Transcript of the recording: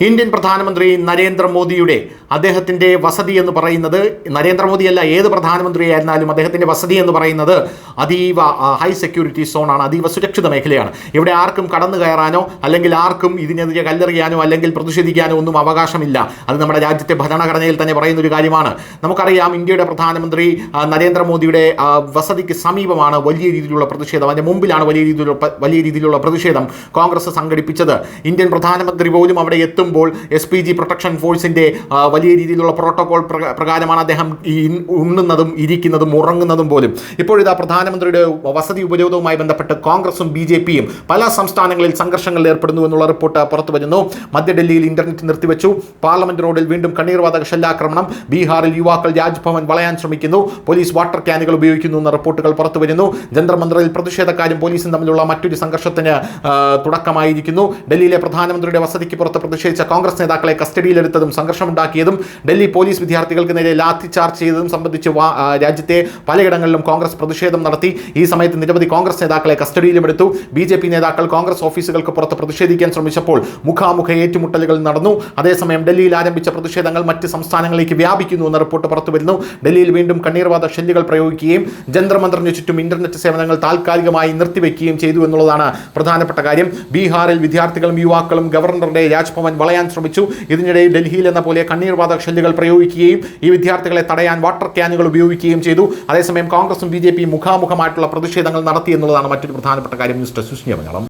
Indian പ്രധാനമന്ത്രി നരേന്ദ്രമോദിയുടെ അദ്ദേഹത്തിൻ്റെ വസതി എന്ന് പറയുന്നത് നരേന്ദ്രമോദിയല്ല ഏത് പ്രധാനമന്ത്രിയായിരുന്നാലും അദ്ദേഹത്തിൻ്റെ വസതി എന്ന് പറയുന്നത് അതീവ ഹൈ സെക്യൂരിറ്റി സോണാണ്, അതീവ സുരക്ഷിത മേഖലയാണ്. ഇവിടെ ആർക്കും കടന്നു കയറാനോ അല്ലെങ്കിൽ ആർക്കും ഇതിനെതിരെ കല്ലെറിയാനോ അല്ലെങ്കിൽ പ്രതിഷേധിക്കാനോ ഒന്നും അവകാശമില്ല. അത് നമ്മുടെ രാജ്യത്തെ ഭരണഘടനയിൽ തന്നെ പറയുന്ന ഒരു കാര്യമാണ്. നമുക്കറിയാം, ഇന്ത്യയുടെ പ്രധാനമന്ത്രി നരേന്ദ്രമോദിയുടെ വസതിക്ക് സമീപമാണ് വലിയ രീതിയിലുള്ള പ്രതിഷേധം, അതിൻ്റെ മുമ്പിലാണ് വലിയ രീതിയിലുള്ള പ്രതിഷേധം കോൺഗ്രസ് സംഘടിപ്പിച്ചത്. ഇന്ത്യൻ പ്രധാനമന്ത്രി പോലും അവിടെ എത്തുമ്പോൾ SPG പ്രൊട്ടക്ഷൻ ഫോഴ്സിൻ്റെ വലിയ രീതിയിലുള്ള പ്രോട്ടോകോൾ പ്രകാരമാണ് അദ്ദേഹം ഉണ്ണുന്നതും ഇരിക്കുന്നതും ഉറങ്ങുന്നതും പോലും. ഇപ്പോഴിതാ പ്രധാനമന്ത്രിയുടെ വസതി ഉപരോധവുമായി ബന്ധപ്പെട്ട് കോൺഗ്രസും BJPയും പല സംസ്ഥാനങ്ങളിൽ സംഘർഷങ്ങളിൽ ഏർപ്പെടുന്നു എന്നുള്ള റിപ്പോർട്ട് പുറത്തു വരുന്നു. മധ്യ ഡൽഹിയിൽ ഇന്റർനെറ്റ് നിർത്തിവെച്ചു, പാർലമെന്റ് റോഡിൽ വീണ്ടും കണ്ണീർവാതക ഷെല്ലാക്രമണം, ബീഹാറിൽ യുവാക്കൾ രാജ്ഭവൻ വളയാൻ ശ്രമിക്കുന്നു, പോലീസ് വാട്ടർ ക്യാനുകൾ ഉപയോഗിക്കുന്നു എന്ന റിപ്പോർട്ടുകൾ പുറത്തു വരുന്നു. ജന്തർ മന്ദറിൽ പ്രതിഷേധക്കാരും പോലീസും തമ്മിലുള്ള മറ്റൊരു സംഘർഷത്തിന് തുടക്കമായിരിക്കുന്നു. ഡൽഹിയിലെ പ്രധാനമന്ത്രിയുടെ വസതിക്ക് പുറത്ത് പ്രതിഷേധിച്ച കോൺഗ്രസ് നേതാക്കളെ കസ്റ്റഡിയിലെടുത്തതും സംഘർഷമുണ്ടാക്കിയതും ഡൽഹി പോലീസ് വിദ്യാർത്ഥികൾക്ക് നേരെ ലാത്തി ചാർജ് ചെയ്തതും സംബന്ധിച്ച് രാജ്യത്തെ പലയിടങ്ങളിലും കോൺഗ്രസ് പ്രതിഷേധം നടത്തി. ഈ സമയത്ത് നിരവധി കോൺഗ്രസ് നേതാക്കളെ കസ്റ്റഡിയിലുമെടുത്തു. BJP നേതാക്കൾ കോൺഗ്രസ് ഓഫീസുകൾക്ക് പുറത്ത് പ്രതിഷേധിക്കാൻ ശ്രമിച്ചപ്പോൾ മുഖാമുഖ ഏറ്റുമുട്ടലുകൾ നടന്നു. അതേസമയം ഡൽഹിയിൽ ആരംഭിച്ച പ്രതിഷേധങ്ങൾ മറ്റ് സംസ്ഥാനങ്ങളിലേക്ക് വ്യാപിക്കുന്നു എന്ന റിപ്പോർട്ട് പുറത്തു വരുന്നു. ഡൽഹിയിൽ വീണ്ടും കണ്ണീർവാതക ഷെല്ലുകൾ പ്രയോഗിക്കുകയും ജന്തർ മന്ദറിന് ചുറ്റും ഇന്റർനെറ്റ് സേവനങ്ങൾ താൽക്കാലികമായി നിർത്തിവെക്കുകയും ചെയ്തു എന്നുള്ളതാണ് പ്രധാനപ്പെട്ട കാര്യം. ബീഹാറിൽ വിദ്യാർത്ഥികളും യുവാക്കളും ഗവർണറുടെ രാജ്ഭവൻ വളയാൻ ശ്രമിച്ചു. ഇതിനിടയിൽ ഡൽഹിയിൽ എന്ന പോലെ കണ്ണീർവാതക ഷെല്ലുകൾ പ്രയോഗിക്കുകയും ഈ വിദ്യാർത്ഥികളെ തടയാൻ വാട്ടർ ക്യാനുകൾ ഉപയോഗിക്കുകയും ചെയ്തു. അതേസമയം കോൺഗ്രസും BJPയും മുഖാമുഖമായിട്ടുള്ള പ്രതിഷേധങ്ങൾ നടത്തി എന്നുള്ളതാണ് മറ്റൊരു പ്രധാനപ്പെട്ട കാര്യം. News desk Malayalam.